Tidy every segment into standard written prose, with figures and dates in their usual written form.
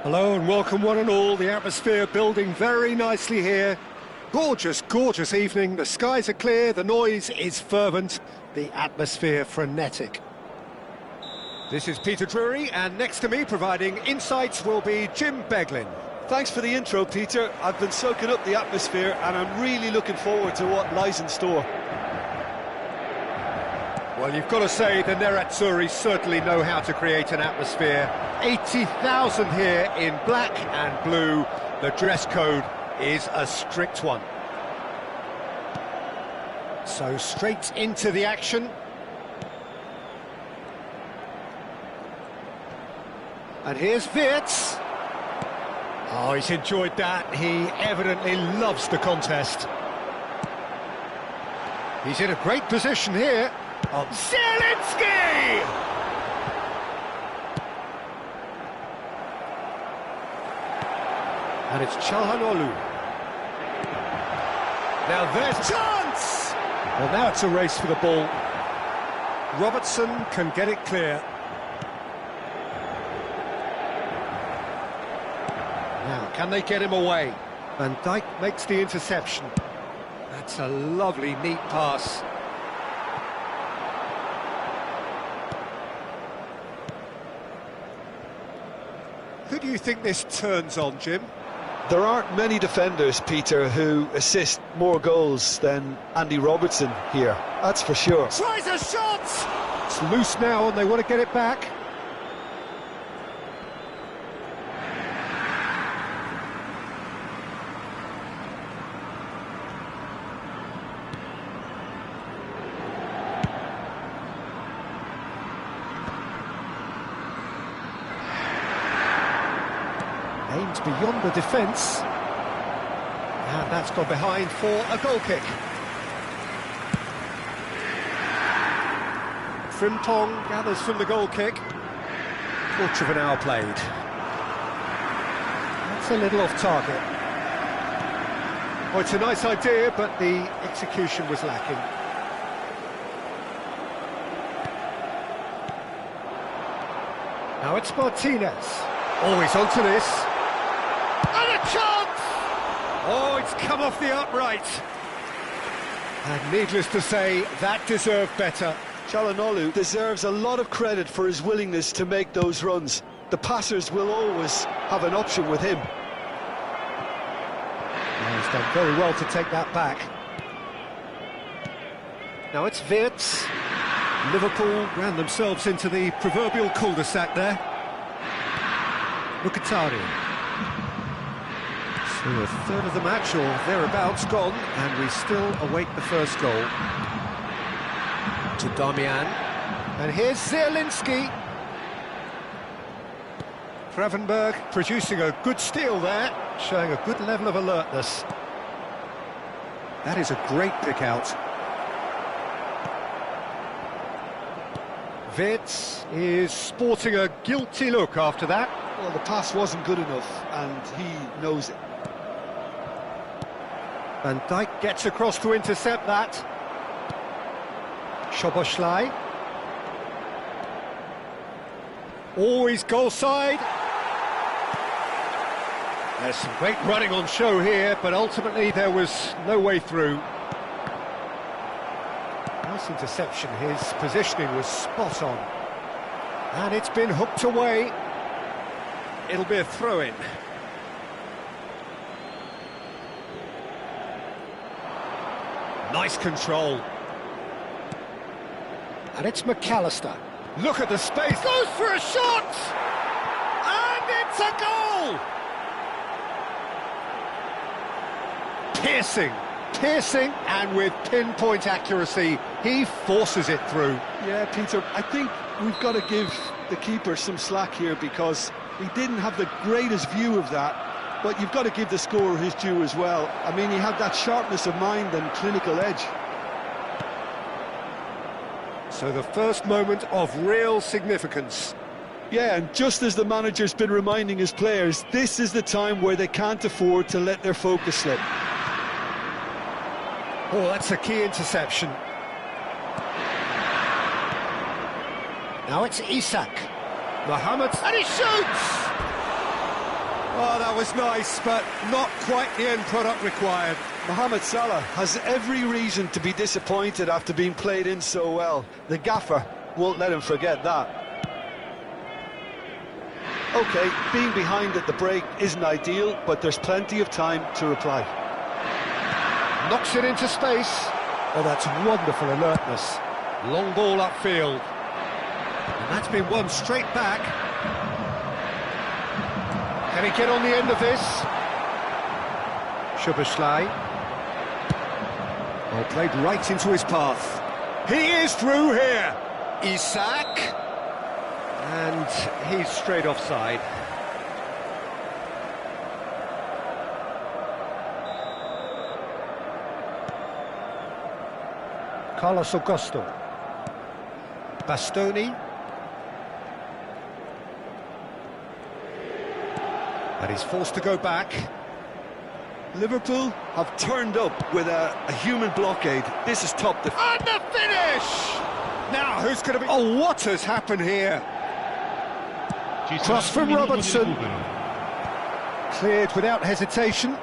Hello and welcome one and all, the atmosphere building very nicely here. Gorgeous, gorgeous evening, the skies are clear, the noise is fervent, the atmosphere frenetic. This is Peter Drury, and next to me providing insights will be Jim Beglin. Thanks for the intro, Peter. I've been soaking up the atmosphere and I'm really looking forward to what lies in store. Well, you've got to say the Nerazzurri certainly know how to create an atmosphere. 80,000 here in black and blue. The dress code is a strict one. So straight into the action. And here's Wirtz. Oh, he's enjoyed that. He evidently loves the contest. He's in a great position here. On Zielinski! And it's Çalhanoğlu. Now there's chance! Well, now it's a race for the ball. Robertson can get it clear. Now, can they get him away? Van Dijk makes the interception. That's a lovely, neat pass. Who do you think this turns on, Jim? There aren't many defenders, Peter, who assist more goals than Andy Robertson here. That's for sure. Tries a shot! It's loose now and they want to get it back. Aimed beyond the defence. And that's gone behind for a goal kick. Frimpong gathers from the goal kick. Quarter of an hour played. That's a little off target. Oh, it's a nice idea, but the execution was lacking. Now it's Martinez. Oh, he's onto this. And a chance! Oh, it's come off the upright. And needless to say, that deserved better. Çalhanoğlu deserves a lot of credit for his willingness to make those runs. The passers will always have an option with him. Oh, he's done very well to take that back. Now it's Wirtz. Liverpool ran themselves into the proverbial cul-de-sac there. Mkhitaryan. So a third of the match or thereabouts gone, and we still await the first goal. To Damian. And here's Zielinski. Gravenberg producing a good steal there, showing a good level of alertness. That is a great pick out. Wirtz is sporting a guilty look after that. Well, the pass wasn't good enough, and he knows it. Van Dijk gets across to intercept that. Szoboszlai. Always goal side. There's some great running on show here, but ultimately there was no way through. Nice interception, his positioning was spot on. And it's been hooked away. It'll be a throw-in. Nice control. And it's McAllister. Look at the space. Goes for a shot! And it's a goal! Piercing, and with pinpoint accuracy, he forces it through. Yeah, Peter, I think we've got to give the keeper some slack here because he didn't have the greatest view of that, but you've got to give the scorer his due as well. I mean, he had that sharpness of mind and clinical edge. So the first moment of real significance. Yeah, and just as the manager's been reminding his players, this is the time where they can't afford to let their focus slip. Oh, that's a key interception. Now it's Isak. Mohamed, and he shoots! Oh, that was nice, but not quite the end product required. Mohamed Salah has every reason to be disappointed after being played in so well. The gaffer won't let him forget that. OK, being behind at the break isn't ideal, but there's plenty of time to reply. Knocks it into space. Oh, that's wonderful alertness. Long ball upfield. And that's been won straight back. Can he get on the end of this? Szoboszlai. Oh, played right into his path. He is through here. Isak. And he's straight offside. Carlos Augusto. Bastoni. And he's forced to go back. Liverpool have turned up with a human blockade. This is top defense. And the finish! Now, who's going to be... Oh, what has happened here? Cross from Robertson. Cleared without hesitation.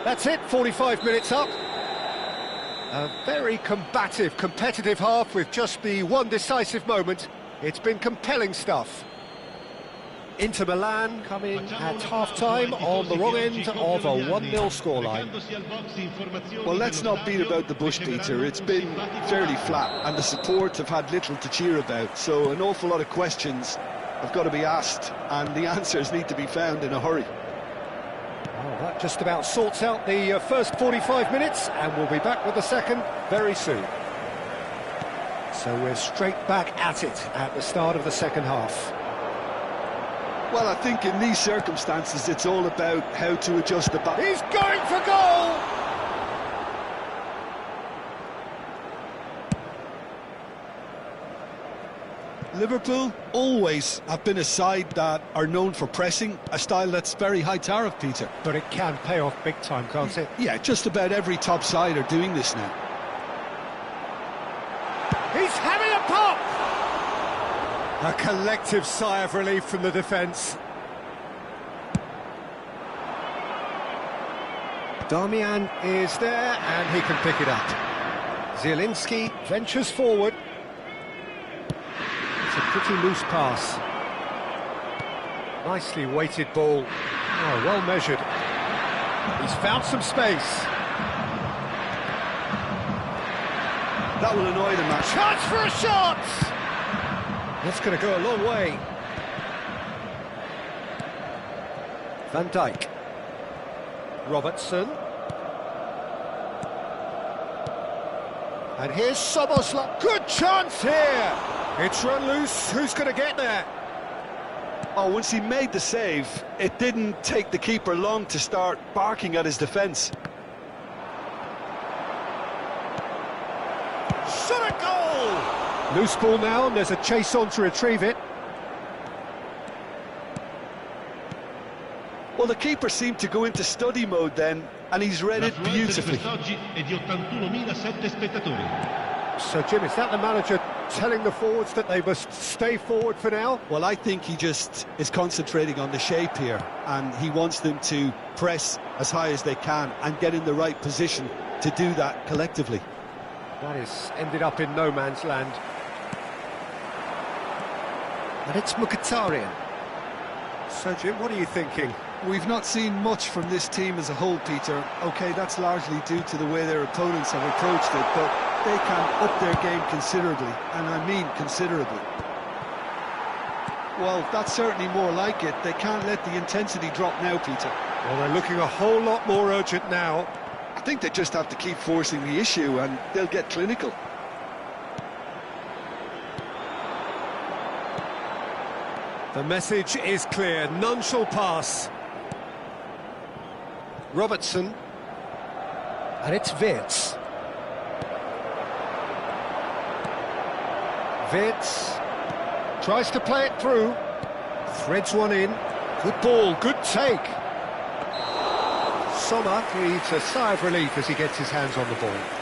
That's it, 45 minutes up. A very combative, competitive half with just the one decisive moment. It's been compelling stuff. Inter Milan coming at half-time on the wrong end of a 1-0 scoreline. Well, let's not beat about the bush, Peter. It's been fairly flat, and the support have had little to cheer about. So an awful lot of questions have got to be asked, and the answers need to be found in a hurry. Well, that just about sorts out the first 45 minutes, and we'll be back with the second very soon. So we're straight back at it at the start of the second half. Well, I think in these circumstances, it's all about how to adjust the back. He's going for goal! Liverpool always have been a side that are known for pressing, a style that's very high tariff, Peter. But it can pay off big time, can't it? Yeah, just about every top side are doing this now. He's having a pop! A collective sigh of relief from the defence. Damian is there, and he can pick it up. Zielinski ventures forward. It's a pretty loose pass. Nicely weighted ball. Oh, well measured. He's found some space. That will annoy the man. Chance for a shot! That's going to go a long way. Van Dijk. Robertson. And here's Soboslai. Good chance here! It's run loose. Who's going to get there? Oh, once he made the save, it didn't take the keeper long to start barking at his defence. Shot a goal! Loose ball now, and there's a chase on to retrieve it. Well, the keeper seemed to go into study mode then, and he's read it beautifully. So, Jim, is that the manager telling the forwards that they must stay forward for now? Well, I think he just is concentrating on the shape here, and he wants them to press as high as they can and get in the right position to do that collectively. That has ended up in no man's land. And it's Mkhitaryan. So, Jim, what are you thinking? We've not seen much from this team as a whole, Peter. OK, that's largely due to the way their opponents have approached it, but they can up their game considerably, and I mean considerably. Well, that's certainly more like it. They can't let the intensity drop now, Peter. Well, they're looking a whole lot more urgent now. I think they just have to keep forcing the issue, and they'll get clinical. The message is clear, none shall pass. Robertson. And it's Wirtz. Wirtz tries to play it through. Threads one in. Good ball, good take. Sommer breathes a sigh of relief as he gets his hands on the ball.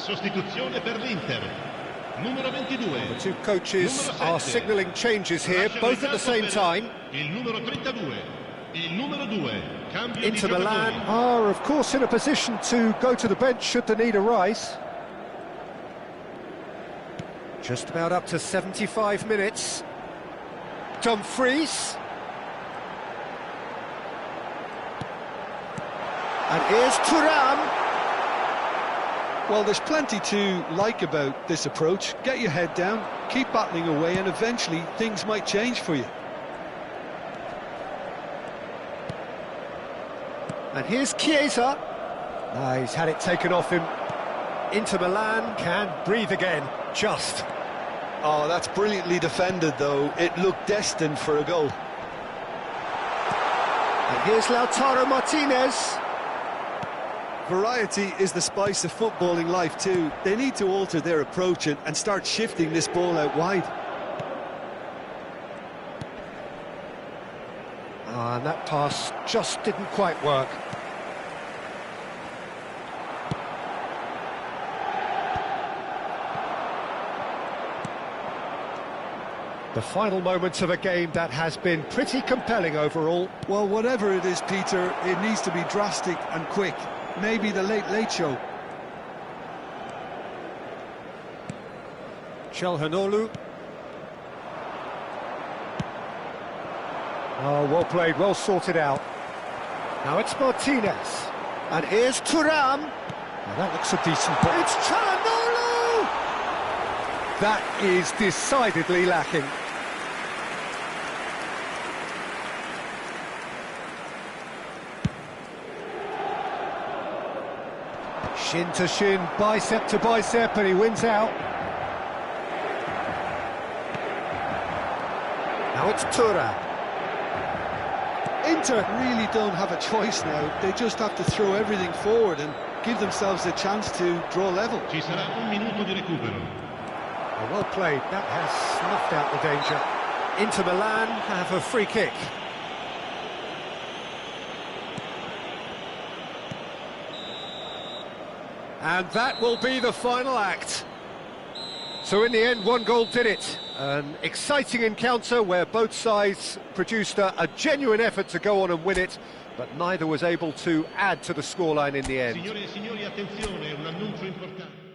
Sostituzione per l'Inter. Numero 22. The two coaches are signalling changes here, both at the same time. Il numero 32. Il numero 2. Cambio di Inter Milan giocatore. are, of course, in a position to go to the bench should the need arise. Just about up to 75 minutes. Dumfries. And here's Thuram. Well, there's plenty to like about this approach. Get your head down, keep battling away, and eventually things might change for you. And here's Chiesa. He's had it taken off him. Inter Milan can breathe again, just. Oh, that's brilliantly defended, though. It looked destined for a goal. And here's Lautaro Martinez. Variety is the spice of footballing life too. They need to alter their approach and start shifting this ball out wide. And that pass just didn't quite work. The final moments of a game that has been pretty compelling overall. Well, whatever it is, Peter, it needs to be drastic and quick. Maybe the late show. Çalhanoğlu. Oh, well played, well sorted out. Now it's Martinez. And here's Thuram. Now that looks a decent ball. It's Çalhanoğlu! That is decidedly lacking. Shin to shin, bicep to bicep, and he wins out. Now it's Thuram. Inter really don't have a choice now. They just have to throw everything forward and give themselves a chance to draw level. Ci sarà un minuto di recupero. Oh, well played, that has snuffed out the danger. Inter Milan have a free kick. And that will be the final act. So in the end, one goal did it. An exciting encounter where both sides produced a genuine effort to go on and win it, but neither was able to add to the scoreline in the end. Signore e signori, attenzione, un annuncio importante.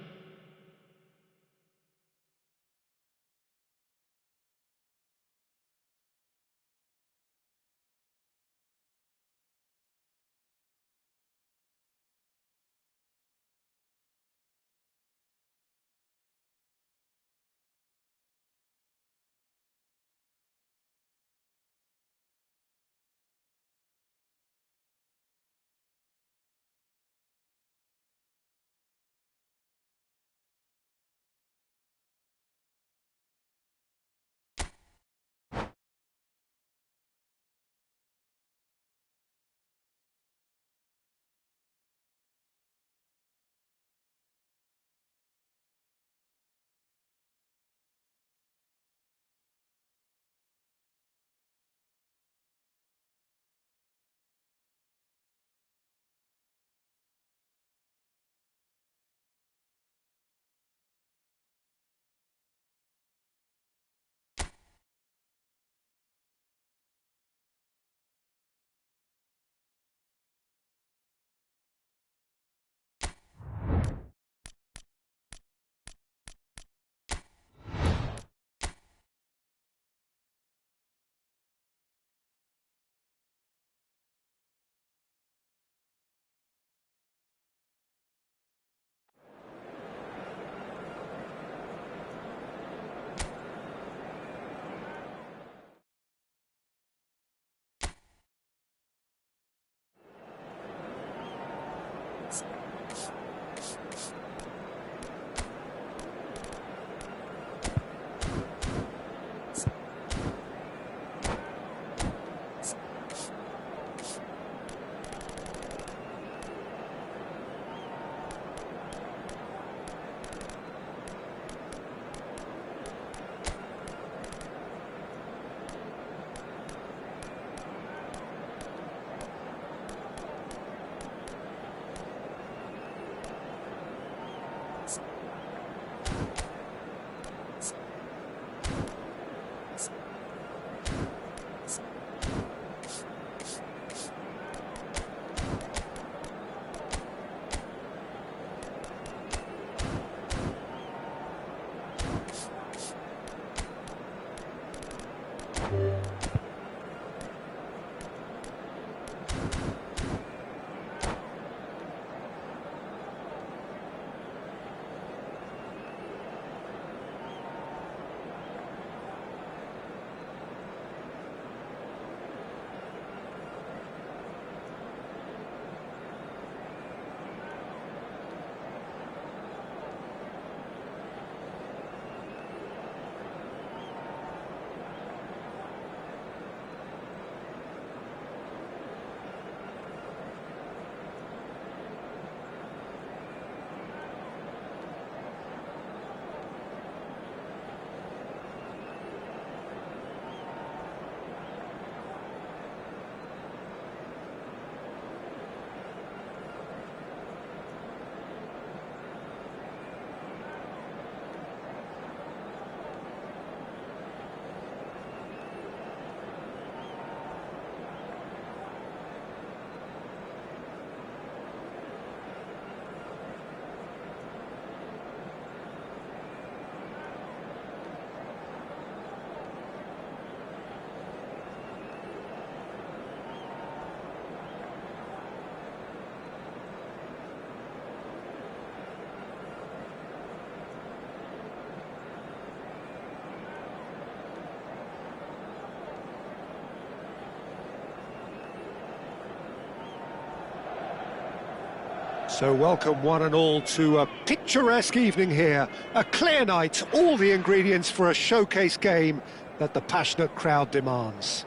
So welcome one and all to a picturesque evening here. A clear night, all the ingredients for a showcase game that the passionate crowd demands.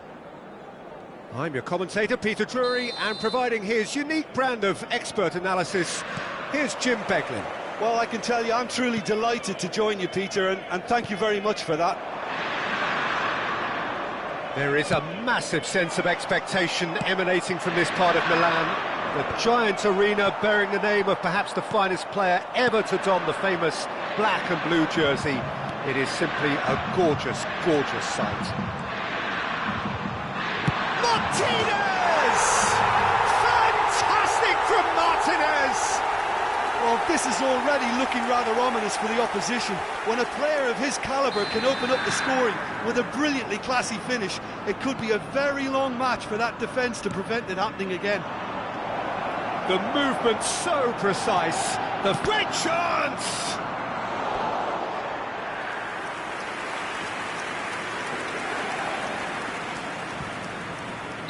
I'm your commentator, Peter Drury, and providing his unique brand of expert analysis, here's Jim Beglin. Well, I can tell you, I'm truly delighted to join you, Peter, and thank you very much for that. There is a massive sense of expectation emanating from this part of Milan. The giant arena bearing the name of perhaps the finest player ever to don the famous black and blue jersey. It is simply a gorgeous, gorgeous sight. Martinez! Fantastic from Martinez! Well, this is already looking rather ominous for the opposition. When a player of his calibre can open up the scoring with a brilliantly classy finish, it could be a very long match for that defence to prevent it happening again. The movement so precise, the great chance!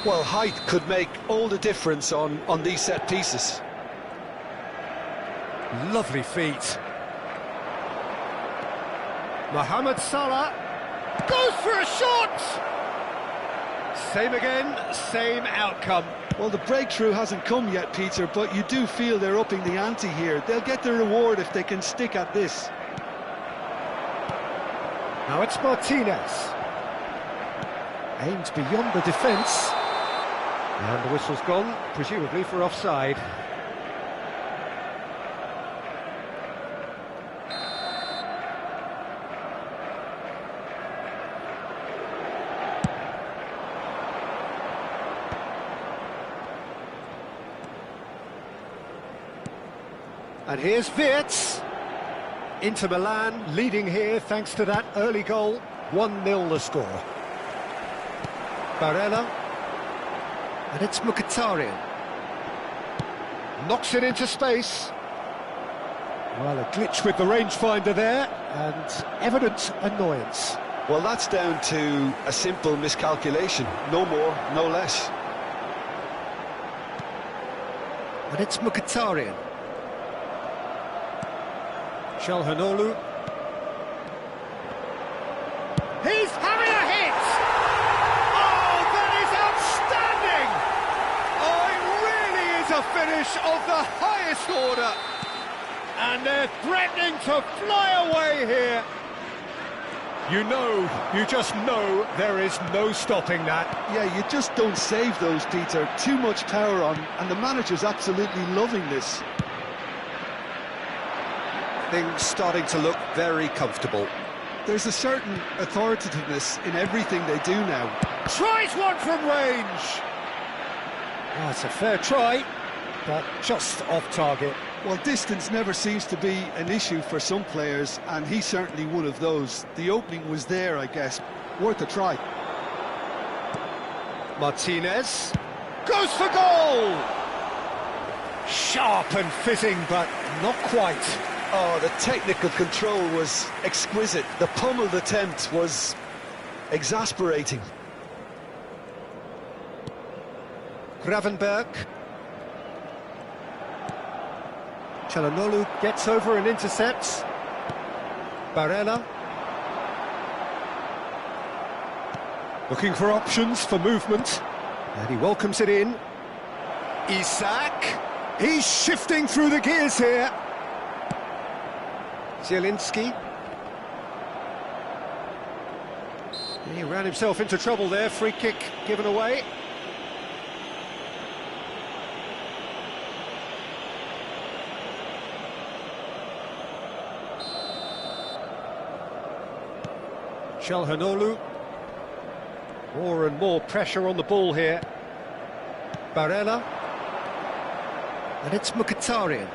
Well, height could make all the difference on these set pieces. Lovely feet. Mohamed Salah goes for a shot! Same again, same outcome. Well, the breakthrough hasn't come yet, Peter, but you do feel they're upping the ante here. They'll get their reward if they can stick at this. Now it's Martinez. Aimed beyond the defence. And the whistle's gone, presumably for offside. And here's Wirtz. Inter Milan leading here thanks to that early goal. 1-0 the score. Barella. And it's Mkhitaryan. Knocks it into space. Well, a glitch with the rangefinder there, and evident annoyance. Well, that's down to a simple miscalculation. No more, no less. And it's Mkhitaryan. Çalhanoğlu. He's having a hit! Oh, that is outstanding! Oh, it really is a finish of the highest order. And they're threatening to fly away here. You just know there is no stopping that. Yeah, you just don't save those, Peter. Too much power on, and the manager's absolutely loving this. Things starting to look very comfortable. There's a certain authoritativeness in everything they do now. Tries one from range! Oh, it's a fair try, but just off target. Well, distance never seems to be an issue for some players, and he's certainly one of those. The opening was there, I guess. Worth a try. Martinez goes for goal! Sharp and fizzing, but not quite. Oh, the technical control was exquisite. The pummeled attempt was exasperating. Gravenberg. Çalhanoğlu gets over and intercepts. Barella. Looking for options for movement. And he welcomes it in. Isak. He's shifting through the gears here. Zielinski. He ran himself into trouble there. Free kick given away. Çalhanoğlu. More and more pressure on the ball here. Barella. And it's Mkhitaryan.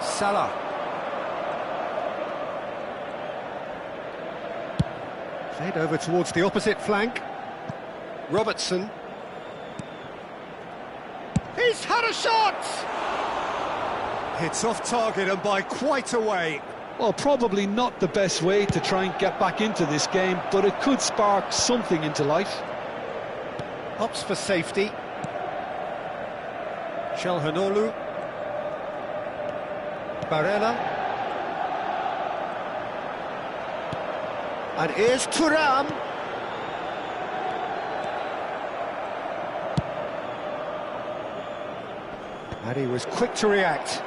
Salah. Played over towards the opposite flank. Robertson. He's had a shot! It's off target and by quite a way. Well, probably not the best way to try and get back into this game, but it could spark something into life. Opts for safety. Çalhanoğlu. Barella. And here's Thuram. And he was quick to react.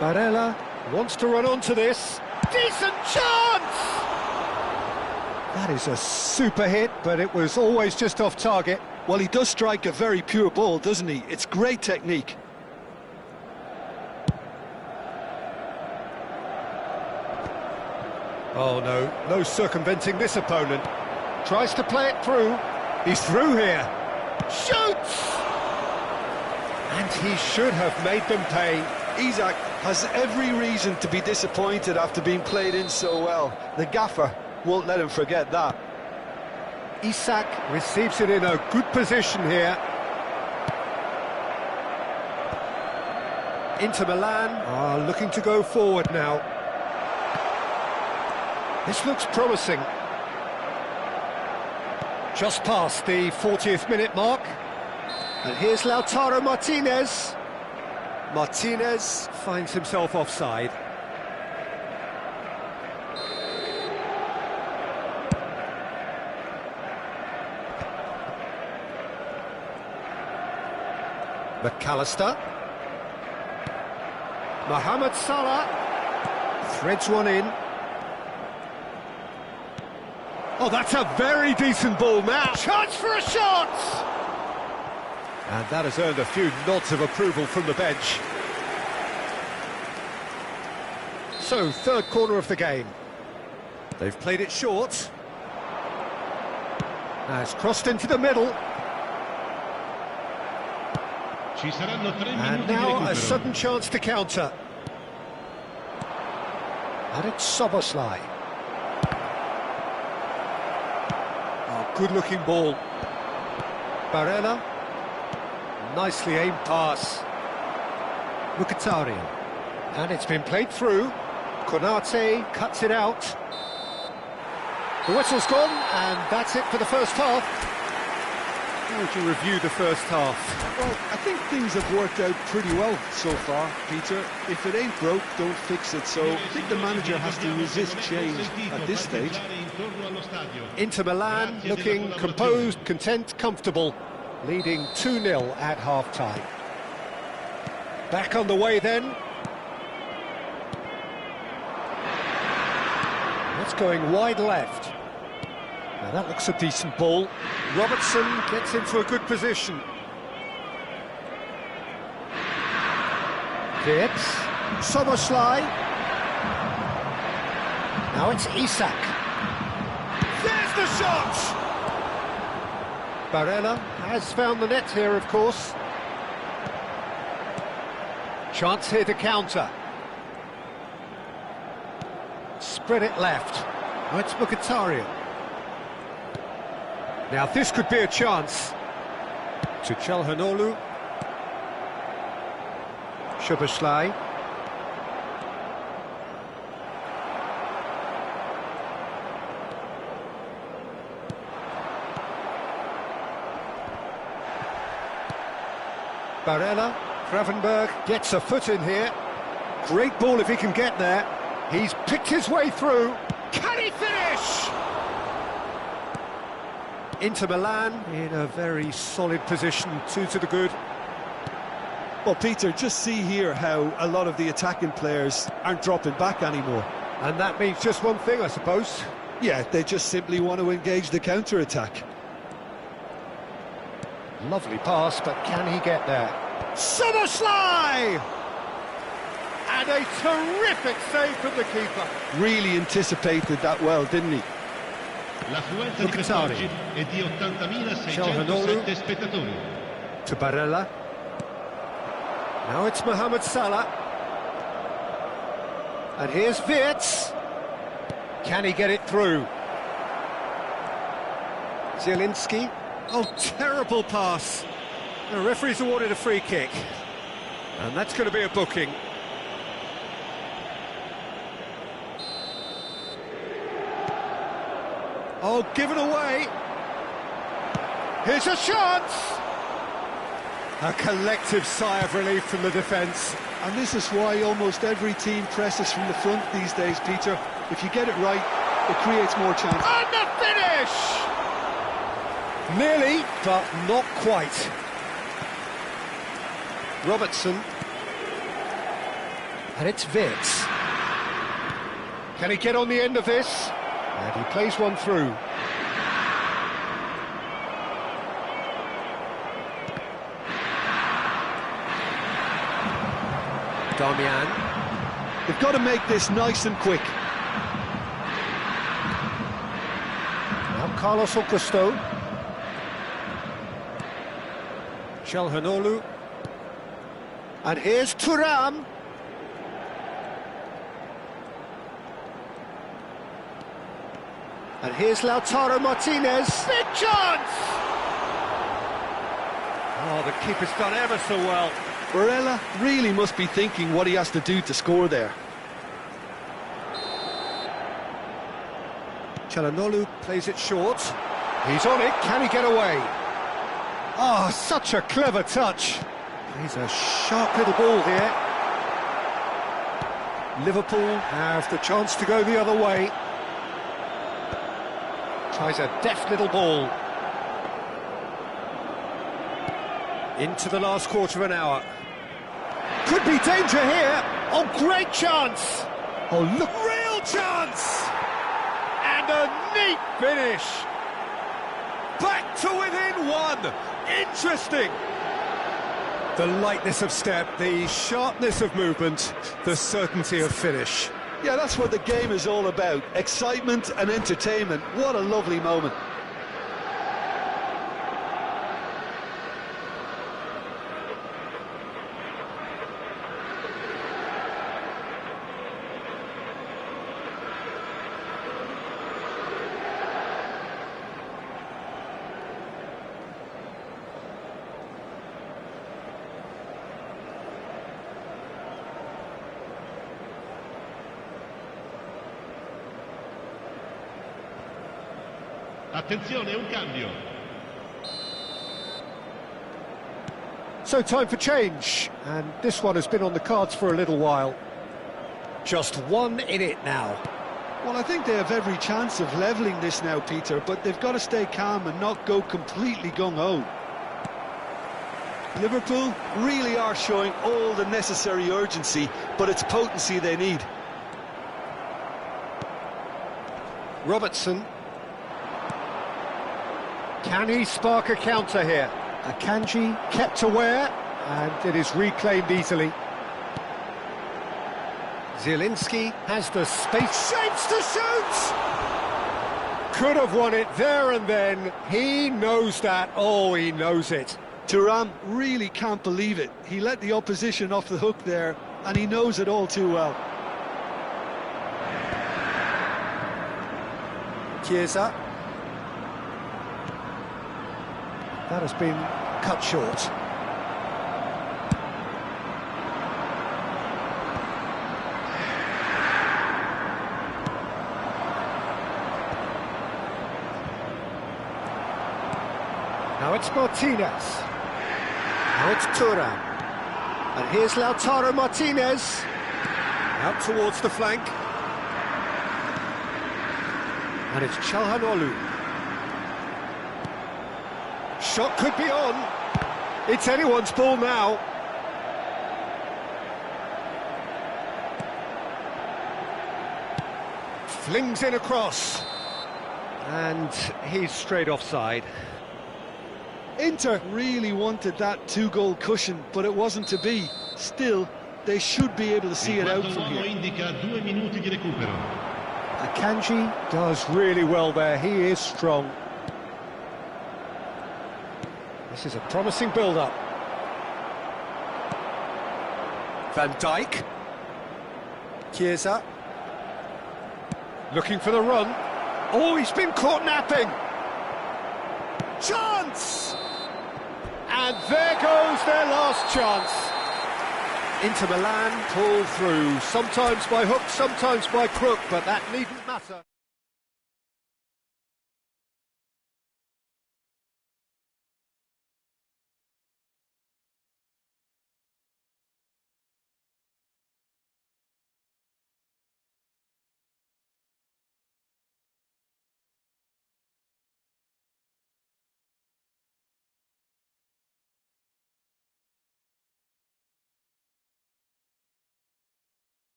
Barella wants to run onto this. Decent chance! That is a super hit, but it was always just off target. Well, he does strike a very pure ball, doesn't he? It's great technique. Oh no, no circumventing this opponent. Tries to play it through. He's through here. Shoots! And he should have made them pay. Isak has every reason to be disappointed after being played in so well. The gaffer won't let him forget that. Isak receives it in a good position here. Inter Milan are looking to go forward now. This looks promising. Just past the 40th minute mark. And here's Lautaro Martinez. Martinez finds himself offside. McAllister. Mohamed Salah threads one in. Oh, that's a very decent ball now. Chance for a shot! And that has earned a few nods of approval from the bench. So, third corner of the game. They've played it short. Now it's crossed into the middle. And now a sudden chance to counter. And it's Szoboszlai. Oh, good-looking ball. Barella. Nicely aimed pass. Mkhitaryan. And it's been played through. Konate cuts it out. The whistle's gone, and that's it for the first half. How would you review the first half? Well, I think things have worked out pretty well so far, Peter. If it ain't broke, don't fix it. So I think the manager has to resist change at this stage. Inter Milan looking composed, content, comfortable, leading 2-0 at half-time. Back on the way then. That's going wide left. Now that looks a decent ball. Robertson gets into a good position. Wirtz. Szoboszlai. Now it's Isak. There's the shot! Barella has found the net here, of course. Chance here to counter. Spread it left. Oh, it's Mkhitaryan. Now this could be a chance. To Çalhanoğlu. Szoboszlai. Barella. Gravenberg gets a foot in here. Great ball if he can get there. He's picked his way through. Can he finish? Inter Milan in a very solid position, 2 to the good. Well, Peter, just see here how a lot of the attacking players aren't dropping back anymore. And that means just one thing, I suppose. Yeah, they just simply want to engage the counter-attack. Lovely pass, but can he get there? Szoboszlai! And a terrific save from the keeper. Really anticipated that well, didn't he? Mkhitaryan. Çalhanoğlu. spettatori. To Barella. Now it's Mohamed Salah. And here's Wirtz. Can he get it through? Zielinski. Oh, terrible pass. The referee's awarded a free kick. And that's going to be a booking. Oh, given away. Here's a chance! A collective sigh of relief from the defence. And this is why almost every team presses from the front these days, Peter. If you get it right, it creates more chance. And the finish! Nearly, but not quite. Robertson. And it's Wirtz. Can he get on the end of this? And he plays one through. Damian. They've got to make this nice and quick. Now Carlos Augusto. Çalhanoğlu. And here's Thuram. And here's Lautaro Martinez. Big chance! Oh, the keeper's done ever so well. Barella really must be thinking what he has to do to score there. Çalhanoğlu plays it short. He's on it, can he get away? Oh, such a clever touch. He's a sharp little ball here. Liverpool have the chance to go the other way. Tries a deft little ball. Into the last quarter of an hour. Could be danger here. Oh, great chance. Oh, look, real chance. And a neat finish. Back to within one. Interesting. The lightness of step, the sharpness of movement, the certainty of finish. Yeah, that's what the game is all about. Excitement and entertainment. What a lovely moment. Attenzione, un cambio. So time for change, and this one has been on the cards for a little while. Just one in it now. Well, I think they have every chance of levelling this now, Peter, but they've got to stay calm and not go completely gung-ho. Liverpool really are showing all the necessary urgency, but it's potency they need. Robertson. Can he spark a counter here? Akanji kept aware, and it is reclaimed easily. Zielinski has the space, shapes to shoot! Could have won it there and then. He knows that. Oh, he knows it. Thuram really can't believe it. He let the opposition off the hook there, and he knows it all too well. Chiesa. That has been cut short. Now it's Martinez. Now it's Thuram. And here's Lautaro Martinez. Out towards the flank. And it's Çalhanoğlu. Shot could be on. It's anyone's ball now. Flings in across. And he's straight offside. Inter really wanted that two-goal cushion, but it wasn't to be. Still, they should be able to see it out from here. Indica 2 minuti di recupero. Akanji does really well there. He is strong. This is a promising build-up. Van Dijk. Chiesa. Looking for the run. Oh, he's been caught napping. Chance! And there goes their last chance. Inter Milan pull through, sometimes by hook, sometimes by crook, but that needn't matter.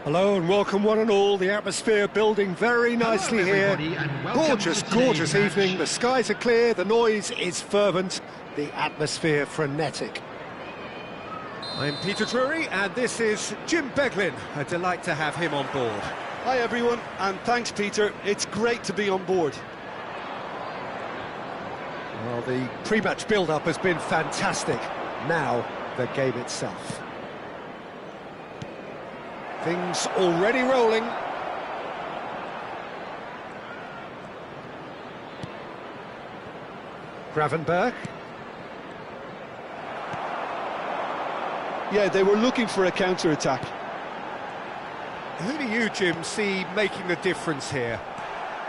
Hello and welcome one and all, the atmosphere building very nicely here. Gorgeous, gorgeous evening, the skies are clear, the noise is fervent, the atmosphere frenetic. I'm Peter Drury and this is Jim Beglin. A delight to have him on board. Hi everyone, and thanks Peter, it's great to be on board. Well, the pre-match build-up has been fantastic. Now, the game itself. Things already rolling. Gravenberg. Yeah, they were looking for a counter-attack. Who do you, Jim, see making the difference here?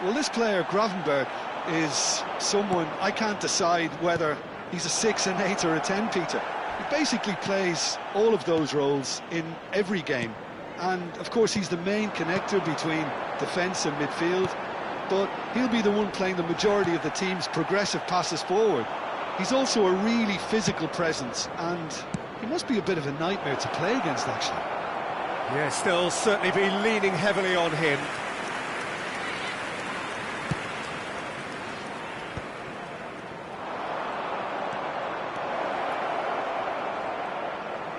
Well, this player, Gravenberg, is someone I can't decide whether he's a 6, an 8 or a 10, Peter. He basically plays all of those roles in every game. And, of course, he's the main connector between defence and midfield, but he'll be the one playing the majority of the team's progressive passes forward. He's also a really physical presence, and he must be a bit of a nightmare to play against, actually. Yes, they'll certainly be leaning heavily on him.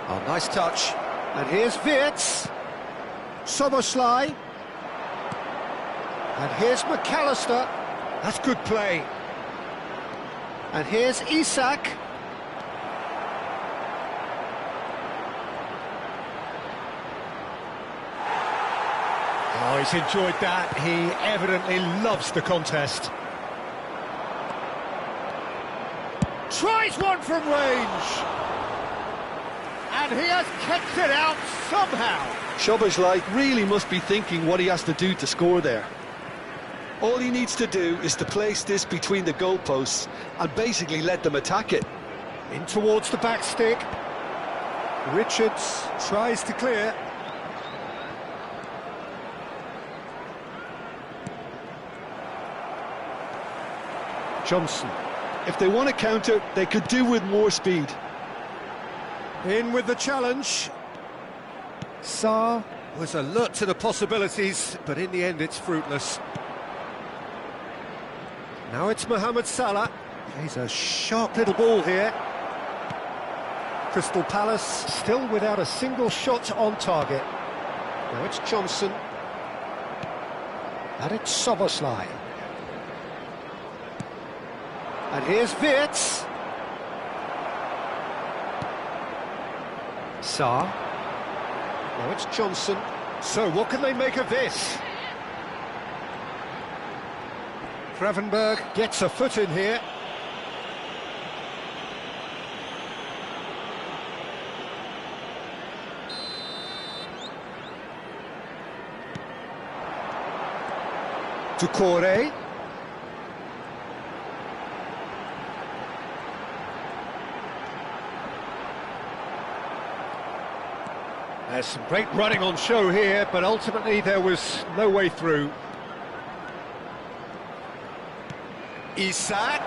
Oh, nice touch. And here's Wirtz. Soboslai. And here's McAllister. That's good play. And here's Isak. Oh, he's enjoyed that. He evidently loves the contest. Tries one from range. And he has kept it out somehow. Soboslai really must be thinking what he has to do to score there. All he needs to do is to place this between the goalposts and basically let them attack it. In towards the back stick. Richards tries to clear. Johnson. If they want to counter, they could do with more speed. In with the challenge. Sarr Was alert to the possibilities, but in the end it's fruitless. Now it's Mohamed Salah. He's a sharp little ball here. Crystal Palace still without a single shot on target. Now it's Johnson. And it's Soboslai. And here's Wirtz. Sarr. Now it's Johnson. So what can they make of this? Gravenberg gets a foot in here. Doucouré. There's some great running on show here, but ultimately there was no way through. Isak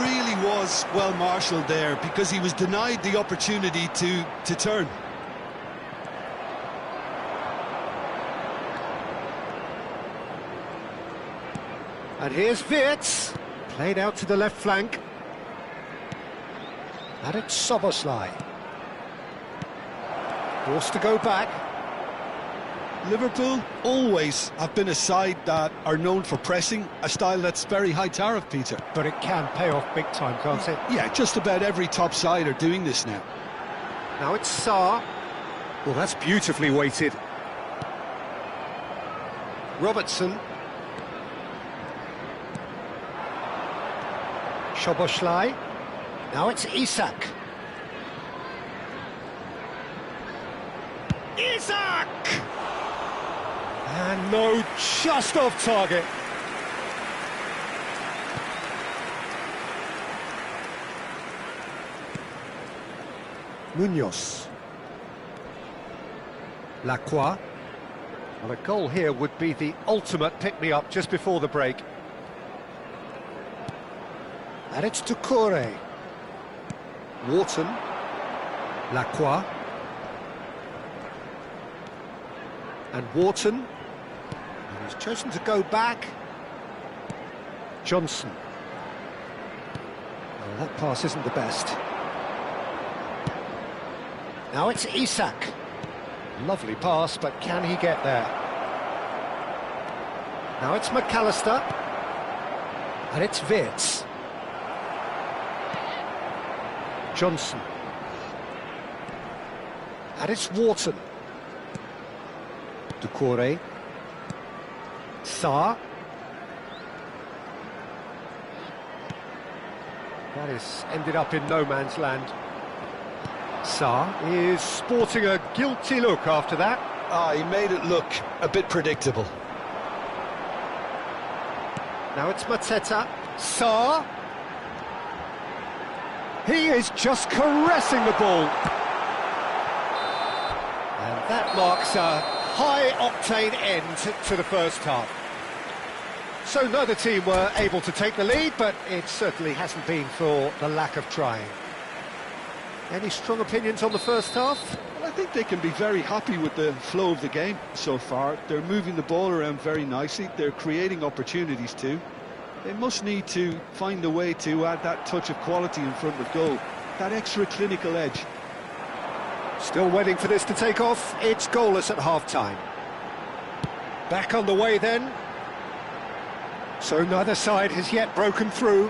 really was well marshalled there because he was denied the opportunity to turn. And here's Wirtz, played out to the left flank. And it's Szoboszlai. Forced to go back. Liverpool always have been a side that are known for pressing, a style that's very high tariff, Peter. But it can pay off big time, can't it? Yeah, just about every top side are doing this now. Now it's Sarr. Well, that's beautifully weighted. Robertson. Szoboszlai. Now it's Isak. Isak! And no, just off target. Munoz. Lacroix. Well, a goal here would be the ultimate pick-me-up just before the break. And it's Doucouré. Wharton. Lacroix. And Wharton. And he's chosen to go back. Johnson. Well, that pass isn't the best. Now it's Isak. Lovely pass, but can he get there? Now it's McAllister. And it's Wirtz. Johnson. And it's Wharton. Doucouré. Sarr. That is ended up in no man's land. Sarr is sporting a guilty look after that. He made it look a bit predictable. Now it's Mateta. Sarr. He is just caressing the ball. And that marks a high-octane end to the first half. So neither team were able to take the lead, but it certainly hasn't been for the lack of trying. Any strong opinions on the first half? Well, I think they can be very happy with the flow of the game so far. They're moving the ball around very nicely. They're creating opportunities too. They must need to find a way to add that touch of quality in front of goal, that extra clinical edge. Still waiting for this to take off. It's goalless at half-time. Back on the way then. So neither side has yet broken through.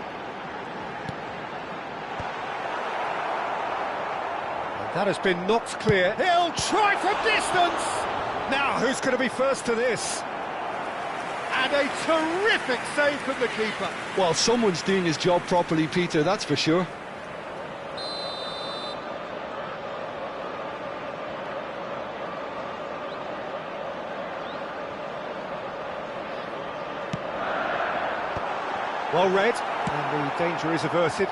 And that has been knocked clear. He'll try from distance! Now, who's going to be first to this? And a terrific save from the keeper. Well, someone's doing his job properly, Peter, that's for sure. Well read, and the danger is averted.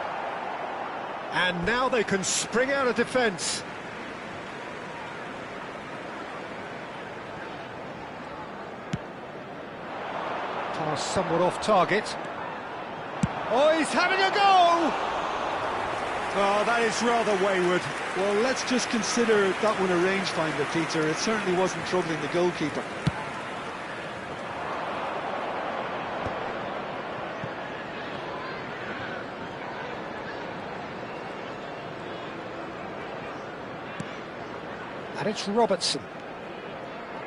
And now they can spring out of defence. Pass somewhat off target. Oh, he's having a go! Oh, that is rather wayward. Well, let's just consider that one a rangefinder, Peter. It certainly wasn't troubling the goalkeeper. And it's Robertson.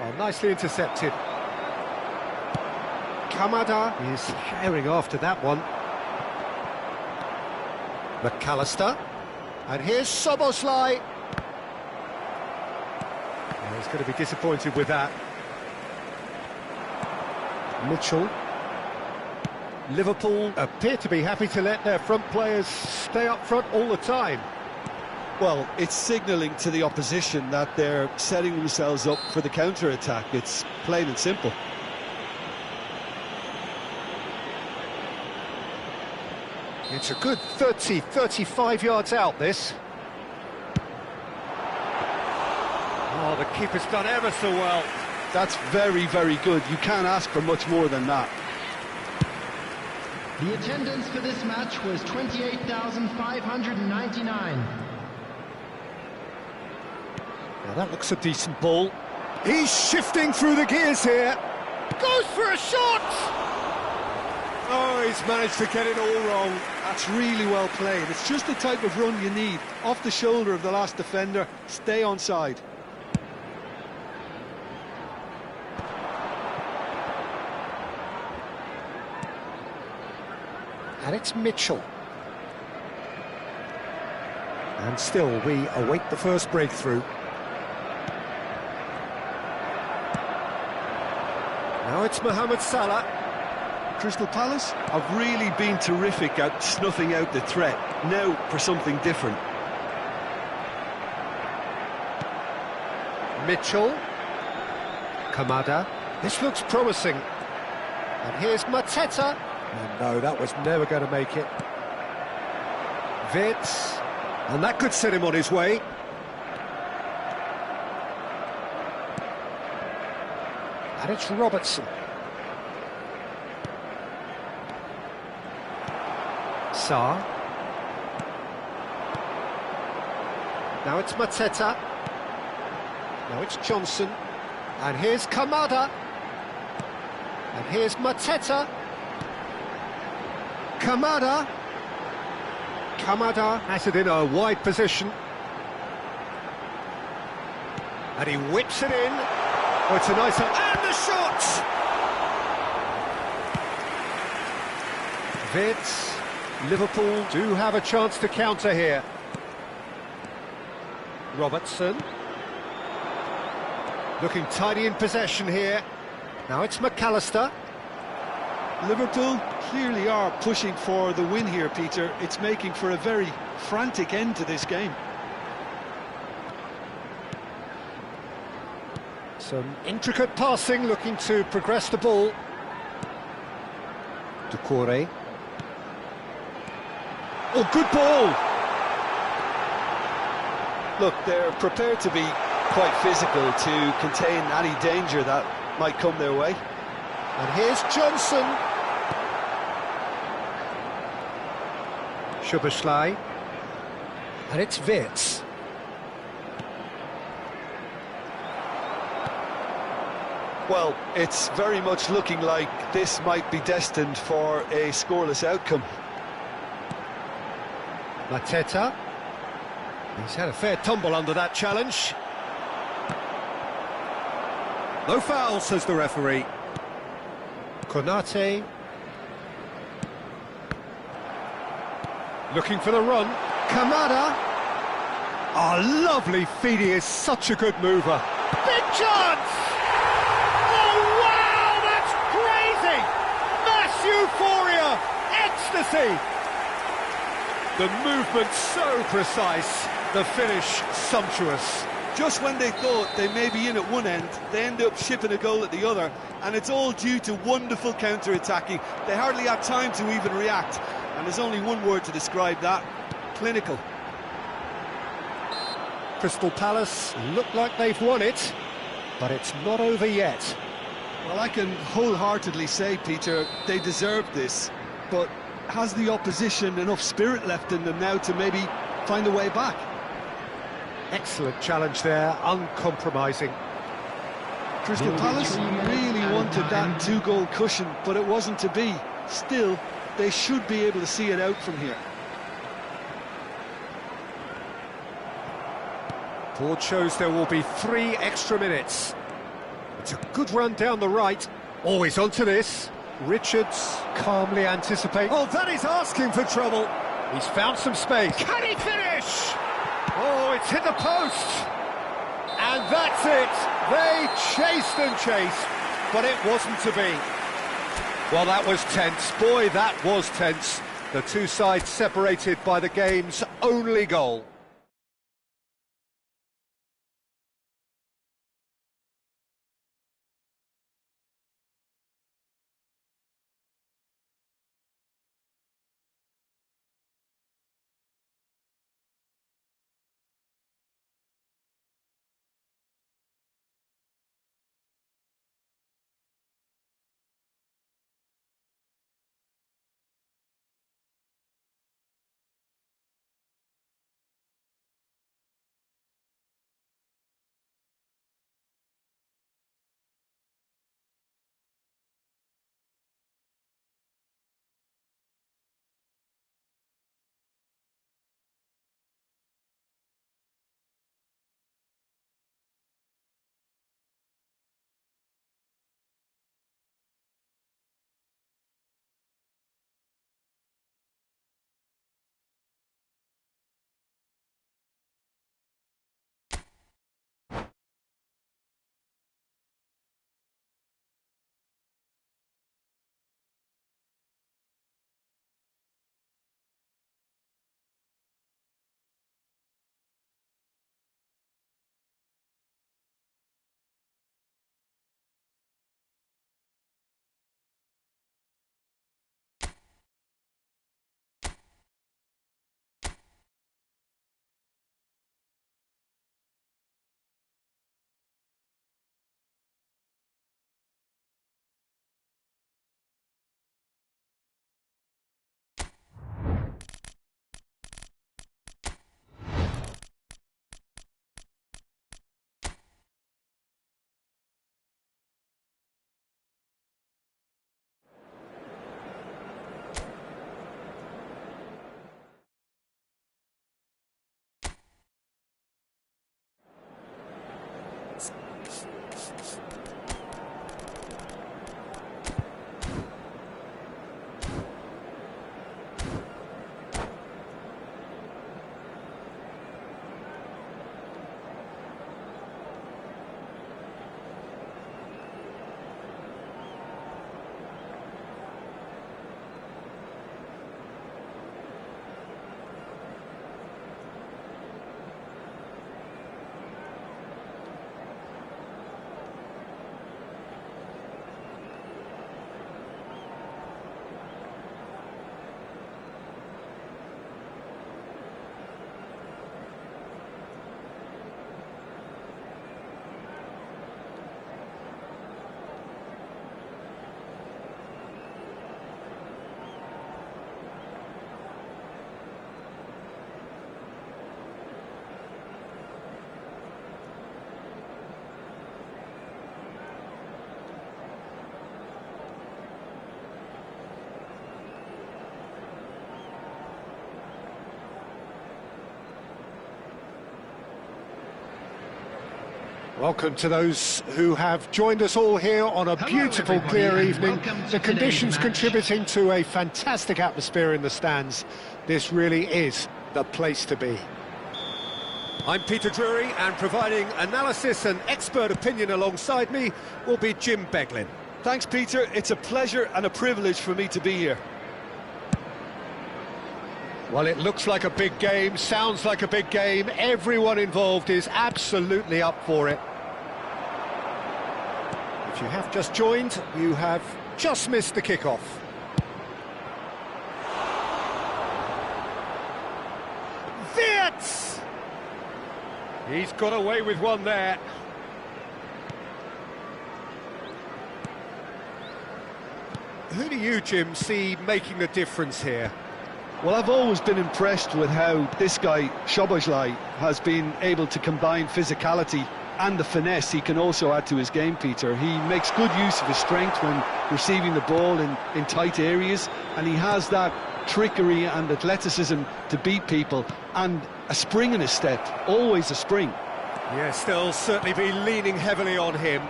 Oh, nicely intercepted. Kamada is herring after that one. McAllister. And here's Soboslai. He's going to be disappointed with that. Mitchell. Liverpool appear to be happy to let their front players stay up front all the time. Well, it's signalling to the opposition that they're setting themselves up for the counter-attack. It's plain and simple. It's a good 30, 35 yards out, this. Oh, the keeper's done ever so well. That's very, very good. You can't ask for much more than that. The attendance for this match was 28,599. Now that looks a decent ball. He's shifting through the gears here. Goes for a shot! Oh, he's managed to get it all wrong. That's really well played. It's just the type of run you need. Off the shoulder of the last defender, stay onside. And it's Mitchell. And still, we await the first breakthrough. Now it's Mohamed Salah. Crystal Palace have really been terrific at snuffing out the threat. Now for something different. Mitchell. Kamada. This looks promising. And here's Mateta. Oh, no, that was never going to make it. Vitz. And that could set him on his way. And it's Robertson. Sarr. Now it's Mateta. Now it's Johnson. And here's Kamada. And here's Mateta. Kamada has it in a wide position. And he whips it in. Oh, it's a nice... And the shot! Vitz. Liverpool do have a chance to counter here. Robertson. Looking tidy in possession here. Now it's McAllister. Liverpool clearly are pushing for the win here, Peter. It's making for a very frantic end to this game. Some intricate passing, looking to progress the ball. Doucouré. Oh, good ball! Look, they're prepared to be quite physical to contain any danger that might come their way. And here's Johnson. Szoboszlai. And it's Vitz. Well, it's very much looking like this might be destined for a scoreless outcome. Mateta. He's had a fair tumble under that challenge. No foul, says the referee. Konate. Looking for the run. Kamada. Oh, lovely feed. He is such a good mover. Big chance! Oh, wow, that's crazy! Mass euphoria! Ecstasy! The movement so precise, the finish sumptuous. Just when they thought they may be in at one end, they end up shipping a goal at the other, and it's all due to wonderful counter-attacking. They hardly had time to even react, and there's only one word to describe that: clinical. Crystal Palace look like they've won it, but it's not over yet. Well, I can wholeheartedly say, Peter, they deserved this, but has the opposition enough spirit left in them now to maybe find a way back? Excellent challenge there, uncompromising. Crystal Palace really wanted that two-goal cushion, but it wasn't to be. Still, they should be able to see it out from here. Board shows there will be 3 extra minutes. It's a good run down the right. Always onto this. Richards calmly anticipates. Oh, that is asking for trouble. He's found some space. Can he finish? Oh, it's hit the post. And that's it. They chased and chased, but it wasn't to be. Well, that was tense. Boy, that was tense. The two sides separated by the game's only goal. Welcome to those who have joined us all here on a beautiful, everybody, clear and evening. welcome to The today's conditions match. contributing to a fantastic atmosphere in the stands. This really is the place to be. I'm Peter Drury, and providing analysis and expert opinion alongside me will be Jim Beglin. Thanks, Peter. It's a pleasure and a privilege for me to be here. Well, it looks like a big game, sounds like a big game. Everyone involved is absolutely up for it. If you have just joined, you have just missed the kickoff. Wirtz! He's got away with one there. Who do you, Jim, see making the difference here? Well, I've always been impressed with how this guy, Szoboszlai, has been able to combine physicality and the finesse he can also add to his game, Peter. He makes good use of his strength when receiving the ball in tight areas, and he has that trickery and athleticism to beat people, and a spring in his step, always a spring. Yes, they'll certainly be leaning heavily on him.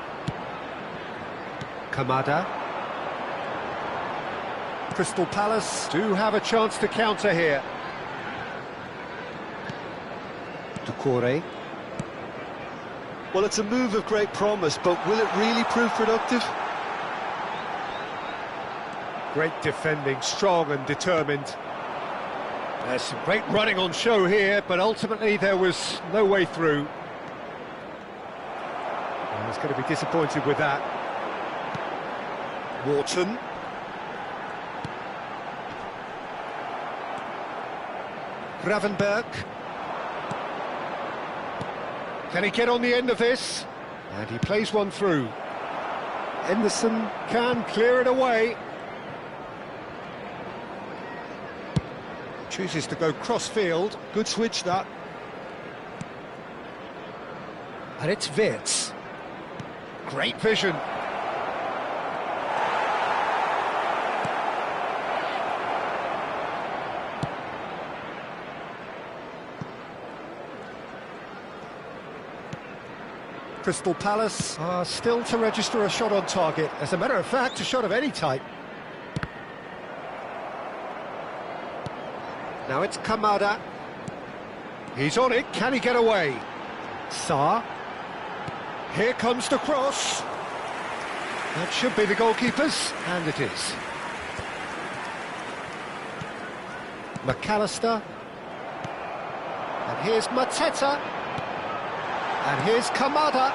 Kamada. Crystal Palace do have a chance to counter here. Doucouré. Well, it's a move of great promise, but will it really prove productive? Great defending, strong and determined. There's some great running on show here, but ultimately there was no way through. I was going to be disappointed with that. Wharton. Gravenberg. Can he get on the end of this? And he plays one through. Henderson can clear it away. Chooses to go cross-field. Good switch, that. And it's Wirtz. Great vision. Crystal Palace are still to register a shot on target. As a matter of fact, a shot of any type. Now it's Kamada. He's on it. Can he get away? Sarr. Here comes the cross. That should be the goalkeeper's, and it is. McAllister. And here's Mateta. And here's Kamada.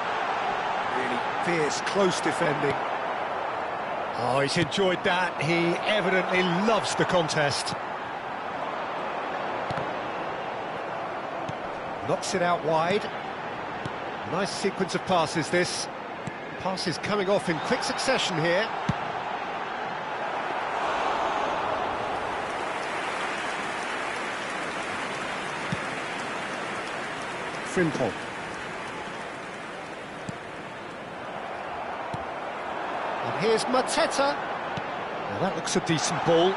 Really fierce, close defending. Oh, he's enjoyed that. He evidently loves the contest. Knocks it out wide. Nice sequence of passes, this. Passes coming off in quick succession here. Frimpong. And here's Mateta. Now that looks a decent ball.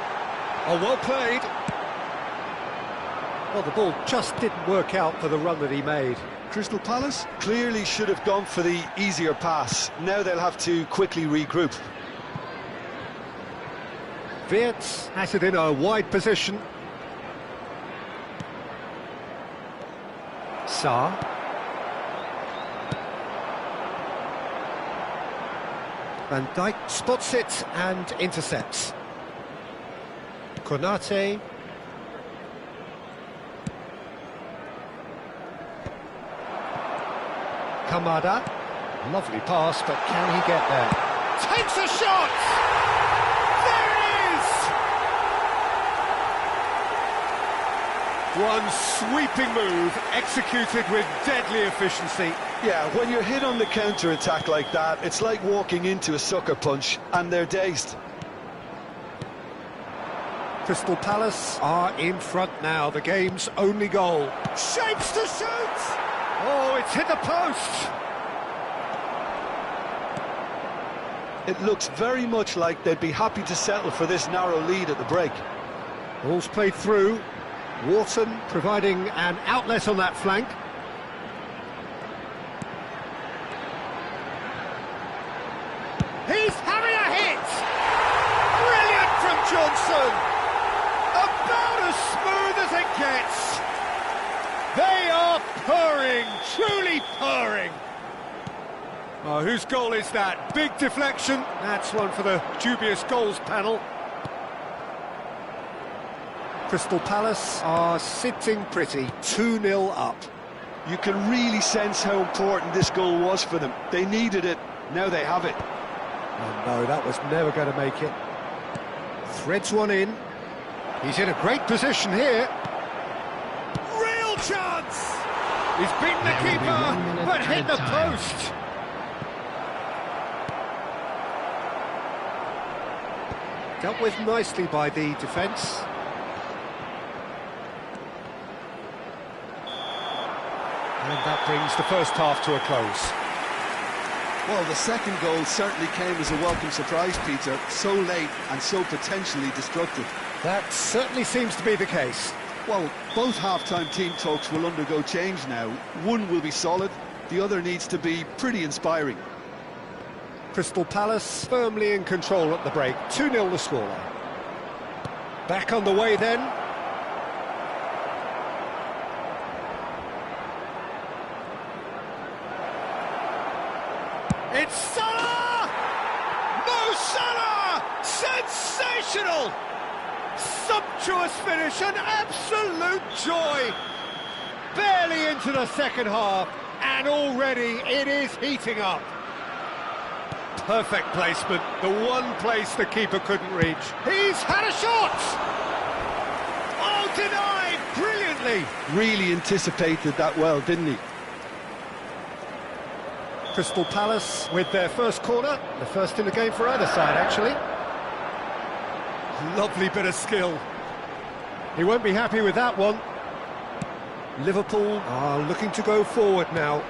Oh, well played. Well, the ball just didn't work out for the run that he made. Crystal Palace clearly should have gone for the easier pass. Now they'll have to quickly regroup. Wirtz has it in a wide position. Sarr. Van Dijk spots it and intercepts. Konate. Kamada. Lovely pass, but can he get there? Takes a shot! There it is! One sweeping move, executed with deadly efficiency. Yeah, when you're hit on the counter-attack like that, it's like walking into a sucker punch, and they're dazed. Crystal Palace are in front now, the game's only goal. Shapes to shoot! Oh, it's hit the post! It looks very much like they'd be happy to settle for this narrow lead at the break. Ball's played through. Wharton providing an outlet on that flank. He's having a hit! Brilliant from Johnson! About as smooth as it gets! They are purring, truly purring! Oh, whose goal is that? Big deflection. That's one for the dubious goals panel. Crystal Palace are sitting pretty, 2-0 up. You can really sense how important this goal was for them. They needed it, now they have it. Oh no, that was never going to make it. Threads one in. He's in a great position here. Real chance! He's beaten the keeper, but hit the post. Dealt with nicely by the defence. And that brings the first half to a close. Well, the second goal certainly came as a welcome surprise, Peter. So late and so potentially destructive. That certainly seems to be the case. Well, both half-time team talks will undergo change now. One will be solid, the other needs to be pretty inspiring. Crystal Palace firmly in control at the break. 2-0 the scoreline. Back on the way then. It's Salah! Mo Salah! Sensational! Sumptuous finish, an absolute joy! Barely into the second half, and already it is heating up. Perfect placement, the one place the keeper couldn't reach. He's had a shot! Oh, denied brilliantly! Really anticipated that well, didn't he? Crystal Palace with their first corner, the first in the game for either side, actually. Lovely bit of skill. He won't be happy with that one. Liverpool are looking to go forward now.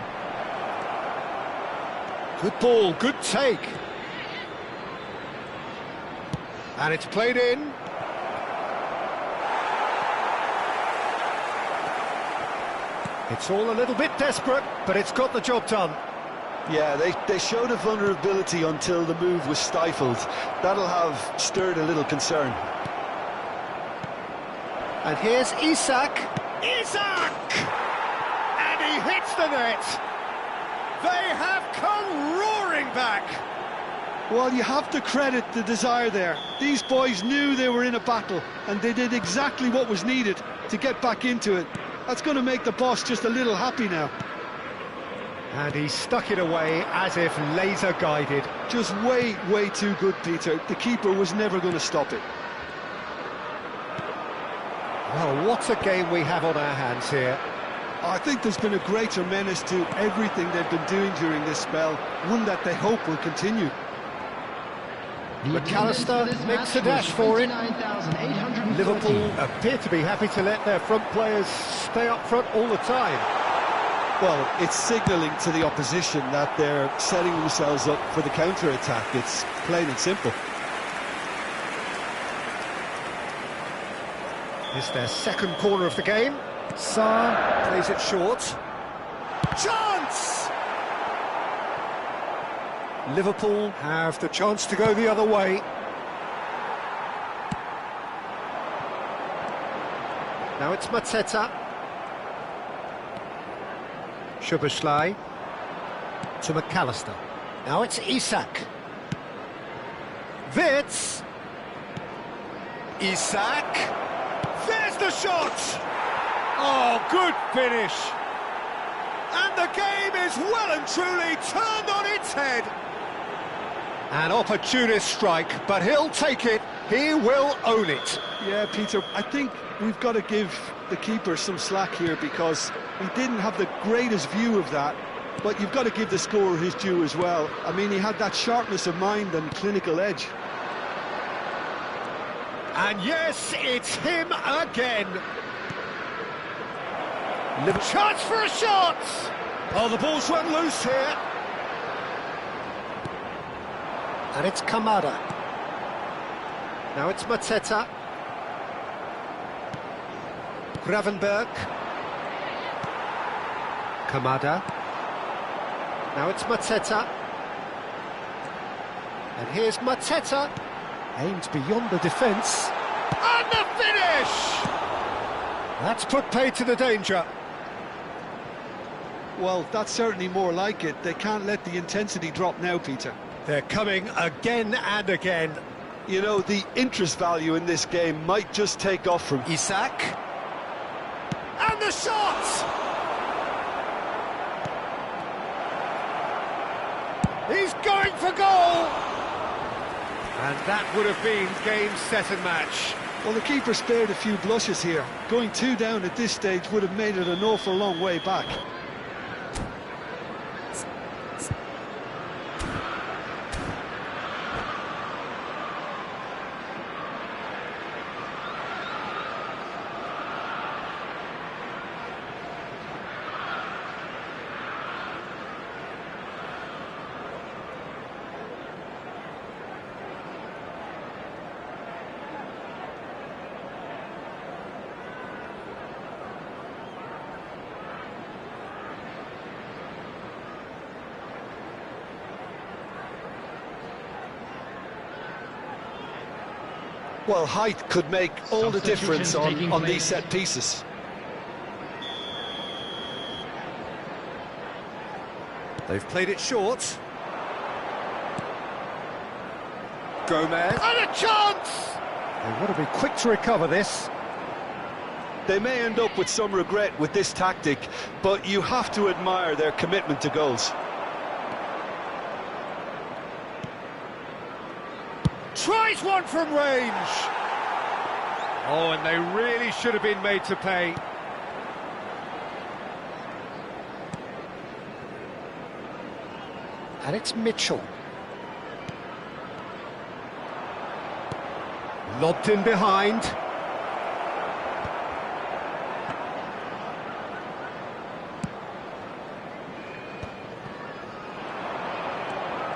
Good ball, good take. And it's played in. It's all a little bit desperate, but it's got the job done. Yeah, they showed a vulnerability until the move was stifled. That'll have stirred a little concern. And here's Isak. Isak! And he hits the net. They have come roaring back. Well, you have to credit the desire there. These boys knew they were in a battle, and they did exactly what was needed to get back into it. That's going to make the boss just a little happy now. And he stuck it away as if laser-guided. Just way, way too good, Peter. The keeper was never going to stop it. Well, what a game we have on our hands here. I think there's been a greater menace to everything they've been doing during this spell, one that they hope will continue. McAllister makes a dash for it. Liverpool appear to be happy to let their front players stay up front all the time. Well, it's signalling to the opposition that they're setting themselves up for the counter-attack. It's plain and simple. It's their second corner of the game. Sarr plays it short. Chance! Liverpool have the chance to go the other way. Now it's Mateta. Szoboszlai to McAllister. Now it's Isak. Wits! Isak! There's the shot! Oh, good finish! And the game is well and truly turned on its head. An opportunist strike, but he'll take it. He will own it. Yeah, Peter, I think we've got to give the keeper some slack here because he didn't have the greatest view of that, but you've got to give the scorer his due as well. I mean, he had that sharpness of mind and clinical edge. And yes, it's him again. Chance for a shot! Oh, the ball's run loose here. And it's Kamada. Now it's Mateta. Gravenberg. Kamada. Now it's Mateta. And here's Mateta. Aimed beyond the defence. And the finish! That's put paid to the danger. Well, that's certainly more like it. They can't let the intensity drop now, Peter. They're coming again and again. You know, the interest value in this game might just take off from Isak. And the shot! He's going for goal! And that would have been game, set and match. Well, the keeper spared a few blushes here. Going 2 down at this stage would have made it an awful long way back. Well, height could make all the difference on these set pieces. They've played it short. Gomez. And a chance! They want to be quick to recover this. They may end up with some regret with this tactic, but you have to admire their commitment to goals. Tries one from range. Oh, and they really should have been made to pay. And it's Mitchell. Lobbed in behind.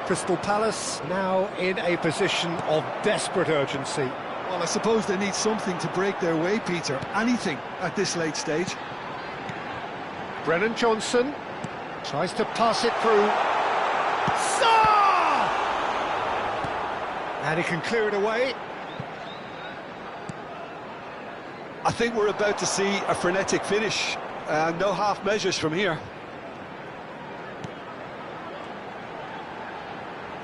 Crystal Palace now in a position of desperate urgency. Well, I suppose they need something to break their way, Peter. Anything at this late stage. Brennan Johnson tries to pass it through. And he can clear it away. I think we're about to see a frenetic finish. No half measures from here.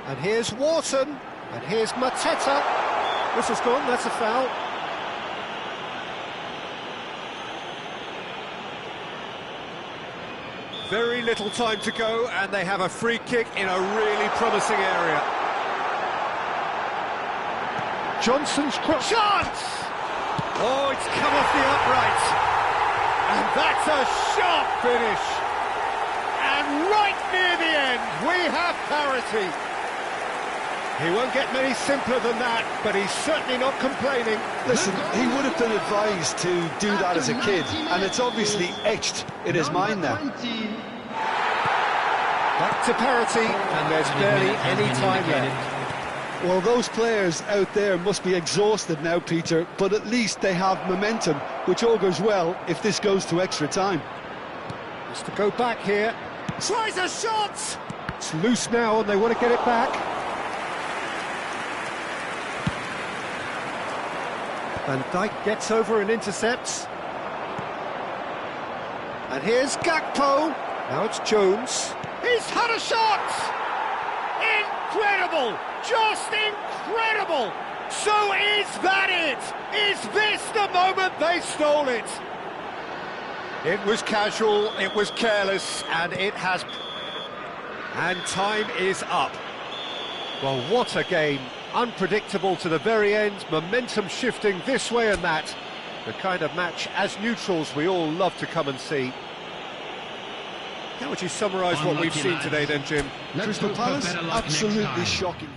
And here's Wharton. And here's Mateta. This has gone, that's a foul. Very little time to go, and they have a free kick in a really promising area. Johnson's cross. Chance! Oh, it's come off the upright. And that's a sharp finish. And right near the end, we have parity. He won't get many simpler than that, but he's certainly not complaining. Listen, he would have been advised to do that as a kid, and it's obviously etched in his mind now. Back to parity, and there's barely any time left. Well, those players out there must be exhausted now, Peter, but at least they have momentum, which augurs well if this goes to extra time. Has to go back here. Tries a shot! It's loose now, and they want to get it back. Van Dijk gets over and intercepts. And here's Gakpo. Now it's Jones. He's had a shot! Incredible! Just incredible! So is that it? Is this the moment they stole it? It was casual, it was careless, and it has... And time is up. Well, what a game. Unpredictable to the very end, momentum shifting this way and that. The kind of match, as neutrals, we all love to come and see. How would you summarise what we've seen today then, Jim? Crystal Palace, absolutely shocking.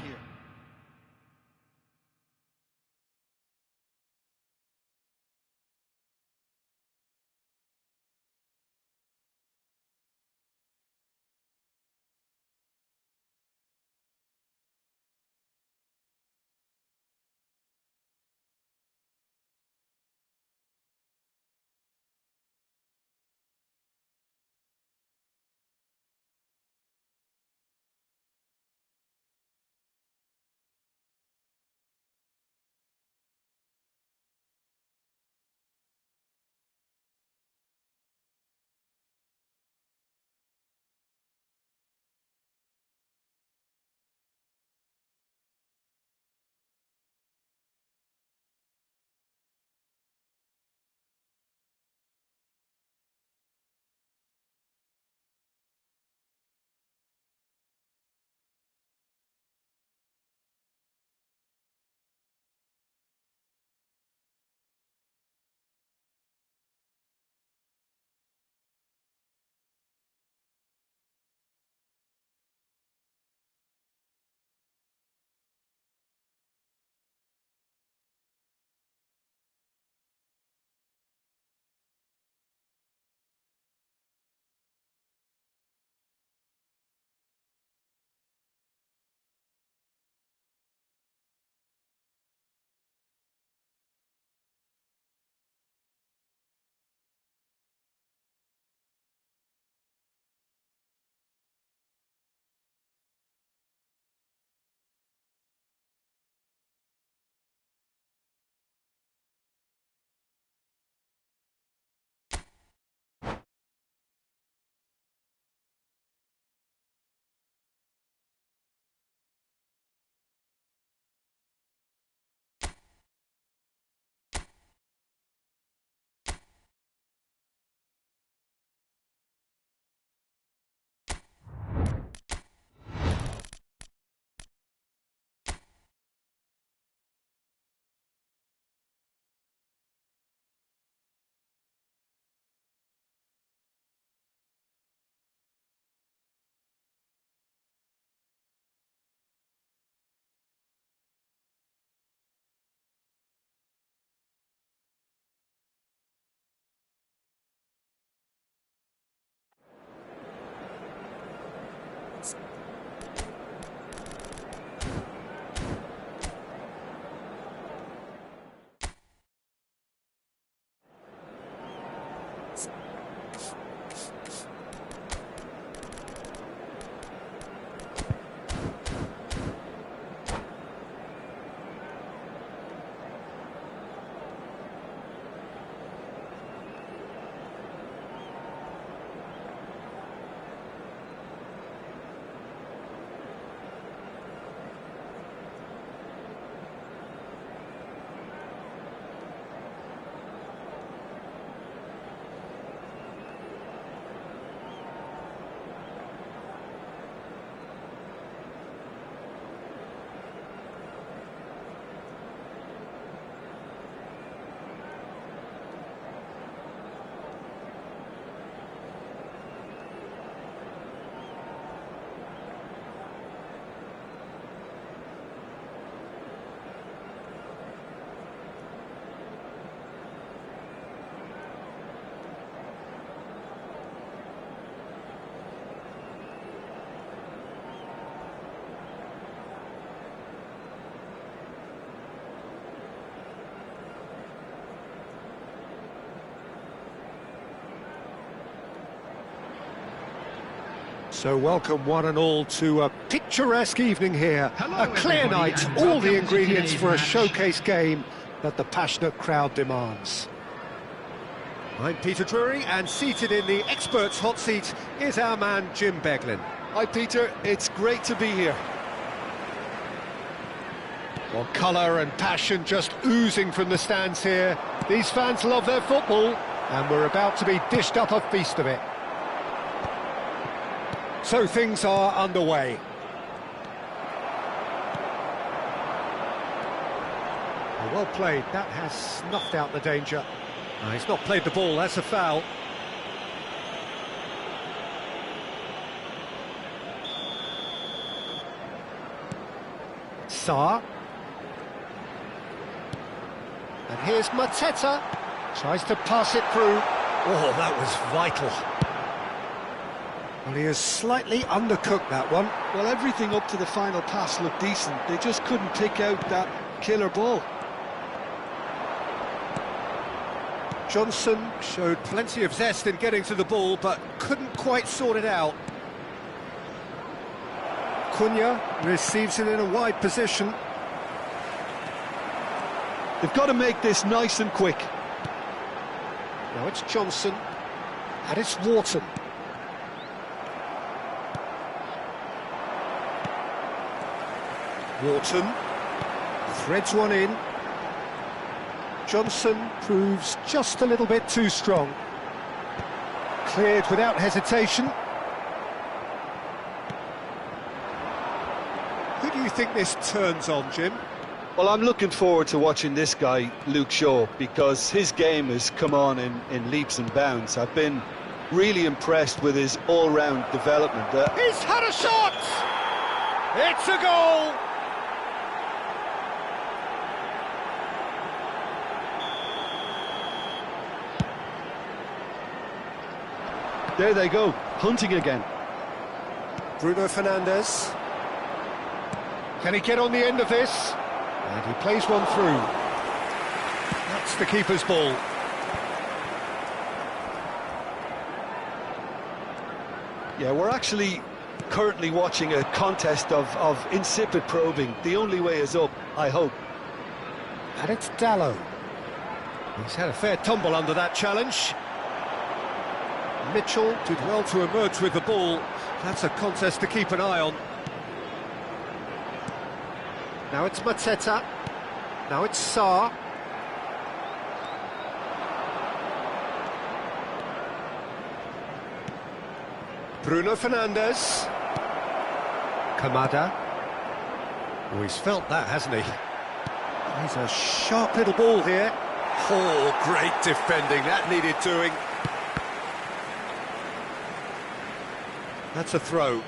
So welcome one and all to a picturesque evening here. Hello, A clear everybody, night, and all welcome the to ingredients today's for a match. showcase game that the passionate crowd demands. I'm Peter Drury, and seated in the experts' hot seat is our man Jim Beglin. Hi, Peter. It's great to be here. Well, colour and passion just oozing from the stands here. These fans love their football, and we're about to be dished up a feast of it. So things are underway. Well played, that has snuffed out the danger. He's not played the ball, that's a foul. Sarr. And here's Mateta. Tries to pass it through. Oh, that was vital. Well, he has slightly undercooked that one. Well, everything up to the final pass looked decent. They just couldn't pick out that killer ball. Johnson showed plenty of zest in getting to the ball, but couldn't quite sort it out. Cunha receives it in a wide position. They've got to make this nice and quick. Now it's Johnson, and it's Wharton. Wharton threads one in. Johnson proves just a little bit too strong. Cleared without hesitation. Who do you think this turns on, Jim? Well, I'm looking forward to watching this guy, Luke Shaw, because his game has come on in leaps and bounds. I've been really impressed with his all-round development. He's had a shot! It's a goal! There they go, hunting again. Bruno Fernandes. Can he get on the end of this? And he plays one through. That's the keeper's ball. Yeah, we're actually currently watching a contest of insipid probing. The only way is up, I hope. And it's Dallo. He's had a fair tumble under that challenge. Mitchell did well to emerge with the ball. That's a contest to keep an eye on. Now it's Mateta. Now it's Sarr. Bruno Fernandes. Kamada. Oh, he's felt that, hasn't he? He's a sharp little ball here. Oh, great defending. That needed doing. That's a throw.